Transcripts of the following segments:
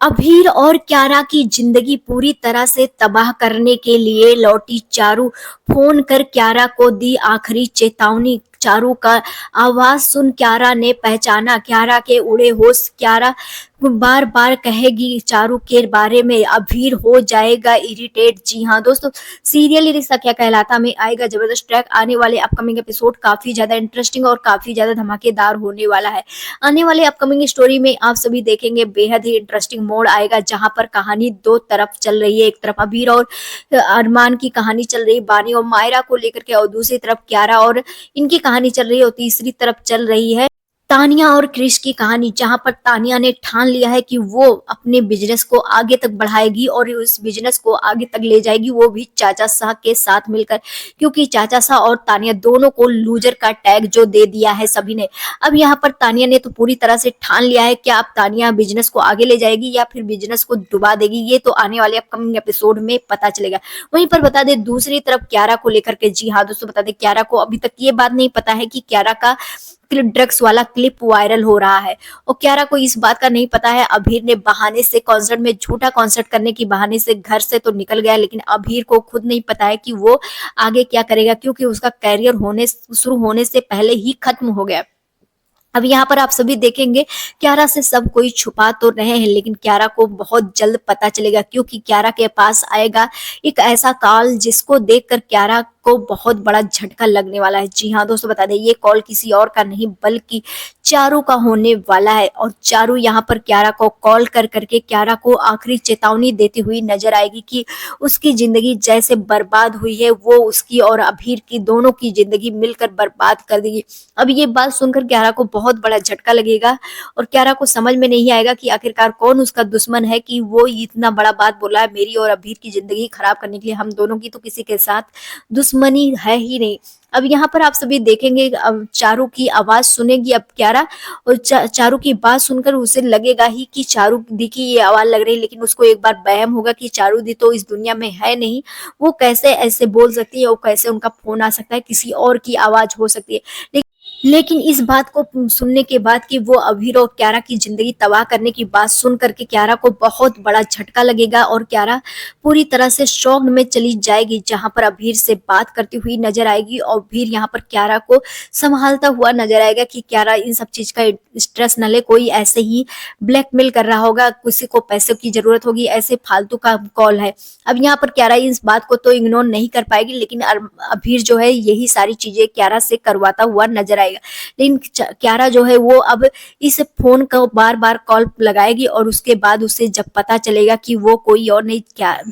अभीर और क्यारा की जिंदगी पूरी तरह से तबाह करने के लिए लौटी चारू। फोन कर क्यारा को दी आखिरी चेतावनी। चारू का आवाज सुन क्यारा ने पहचाना, क्यारा के उड़े होश। क्यारा बार बार कहेगी चारू के बारे में, अभीर हो जाएगा इरिटेट। जी हाँ दोस्तों, सीरियल रिश्ता क्या कहलाता में आएगा जबरदस्त ट्रैक। आने वाले अपकमिंग एपिसोड काफी ज्यादा इंटरेस्टिंग और काफी ज्यादा धमाकेदार होने वाला है। आने वाले अपकमिंग स्टोरी में आप सभी देखेंगे बेहद ही इंटरेस्टिंग मोड़ आएगा, जहां पर कहानी दो तरफ चल रही है। एक तरफ अबीर और अरमान की कहानी चल रही है, बानी और मायरा को लेकर के, और दूसरी तरफ क्यारा और इनकी कहानी चल रही है, और तीसरी तरफ चल रही है तानिया और क्रिश की कहानी, जहां पर तानिया ने ठान लिया है कि वो अपने बिजनेस को आगे तक बढ़ाएगी और उस बिजनेस को आगे तक ले जाएगी, वो भी चाचा साह के साथ मिलकर। क्योंकि चाचा साह और तानिया दोनों को लूजर का टैग जो दे दिया है सभी ने। अब यहाँ पर तानिया ने तो पूरी तरह से ठान लिया है कि अब तानिया बिजनेस को आगे ले जाएगी या फिर बिजनेस को डुबा देगी, ये तो आने वाले अपकमिंग एपिसोड में पता चलेगा। वहीं पर बता दे दूसरी तरफ क्यारा को लेकर के, जी हाँ दोस्तों बता दे, क्यारा को अभी तक ये बात नहीं पता है कि क्यारा का ड्रग्स वाला क्लिप वायरल हो रहा है, और क्यारा को इस बात का नहीं पता है। अभीर ने बहाने से कॉन्सर्ट में, झूठा कॉन्सर्ट करने की बहाने से घर से तो निकल गया, लेकिन अभीर को खुद नहीं पता है कि वो आगे क्या करेगा, क्योंकि उसका करियर शुरू होने से पहले ही खत्म हो गया। अब यहाँ पर आप सभी देखेंगे क्यारा से सब कोई छुपा तो रहे हैं, लेकिन क्यारा को बहुत जल्द पता चलेगा, क्योंकि क्यारा के पास आएगा एक ऐसा कॉल जिसको देखकर क्यारा को बहुत बड़ा झटका लगने वाला है। जी हाँ दोस्तों बता दें, ये कॉल किसी और का नहीं बल्कि चारू का होने वाला है, और चारू यहाँ पर क्यारा को कॉल कर करके क्यारा को आखिरी चेतावनी देती हुई नजर आएगी कि उसकी जिंदगी जैसे बर्बाद हुई है, वो उसकी और अभीर की दोनों की जिंदगी मिलकर बर्बाद कर देगी। अब ये बात सुनकर क्यारा को बहुत बड़ा झटका लगेगा, और क्यारा को समझ में नहीं आएगा कि आखिरकार कौन उसका दुश्मन है कि वो इतना बड़ा बात बोला है मेरी और अभीर की जिंदगी खराब करने के लिए। हम दोनों की तो किसी के साथ दुश्मनी है ही नहीं। अब यहाँ पर आप सभी देखेंगे, अब चारू की आवाज सुनेगी अब क्यारा, और चारू की बात सुनकर उसे लगेगा ही कि चारू दी की ये आवाज लग रही है, लेकिन उसको एक बार वहम होगा कि चारू दी तो इस दुनिया में है नहीं, वो कैसे ऐसे बोल सकती है, वो कैसे उनका फोन आ सकता है, किसी और की आवाज हो सकती है। लेकिन इस बात को सुनने के बाद कि वो अभीर और क्यारा की जिंदगी तबाह करने की बात सुन करके क्यारा को बहुत बड़ा झटका लगेगा, और क्यारा पूरी तरह से शॉक में चली जाएगी, जहां पर अभीर से बात करती हुई नजर आएगी, और अभीर यहाँ पर क्यारा को संभालता हुआ नजर आएगा कि क्यारा इन सब चीज का स्ट्रेस न ले, कोई ऐसे ही ब्लैकमेल कर रहा होगा, किसी को पैसे की जरूरत होगी, ऐसे फालतू का कॉल है। अब यहाँ पर क्यारा इस बात को तो इग्नोर नहीं कर पाएगी, लेकिन अभीर जो है यही सारी चीजें क्यारा से करवाता हुआ नजर आएगा। लेकिन क्यारा जो है वो अब इस फोन को बार बार कॉल लगाएगी, और उसके बाद उसे जब पता चलेगा कि वो कोई और नहीं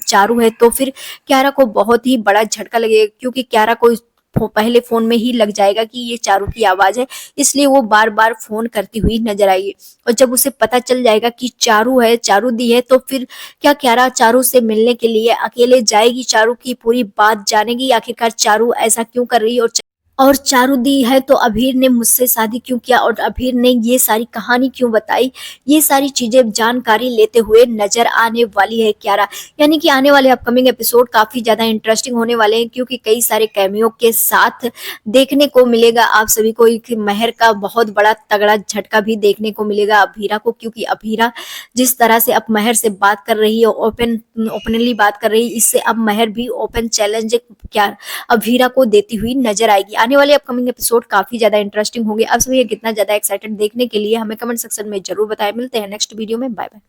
चारू है, तो फिर क्यारा को बहुत ही बड़ा झटका लगेगा, क्योंकि क्यारा को पहले फोन में ही लग जाएगा कि ये चारू की आवाज है, इसलिए वो बार बार फोन करती हुई नजर आएगी। और जब उसे पता चल जाएगा कि चारू है, चारू दी है, तो फिर क्या क्यारा चारू से मिलने के लिए अकेले जाएगी, चारू की पूरी बात जानेगी आखिरकार चारू ऐसा क्यों कर रही है, और चारू दी है तो अभीर ने मुझसे शादी क्यों किया, और अभीर ने ये सारी कहानी क्यों बताई, ये सारी चीजें जानकारी लेते हुए नजर आने वाली है क्यारा। यानी कि आने वाले अपकमिंग एपिसोड काफी ज्यादा इंटरेस्टिंग होने वाले हैं, क्योंकि कई सारे कैमियो के साथ देखने को मिलेगा आप सभी को एक महर का बहुत बड़ा तगड़ा झटका भी देखने को मिलेगा अभीरा को, क्योंकि अभीरा जिस तरह से अब महर से बात कर रही है, ओपनली बात कर रही है, इससे अब महर भी ओपन चैलेंज क्या अभीरा को देती हुई नजर आएगी। आने वाले अपकमिंग एपिसोड काफी ज्यादा इंटरेस्टिंग होंगे। अब सभी कितना ज्यादा एक्साइटेड देखने के लिए हमें कमेंट सेक्शन में जरूर बताएं। मिलते हैं नेक्स्ट वीडियो में, बाय बाय।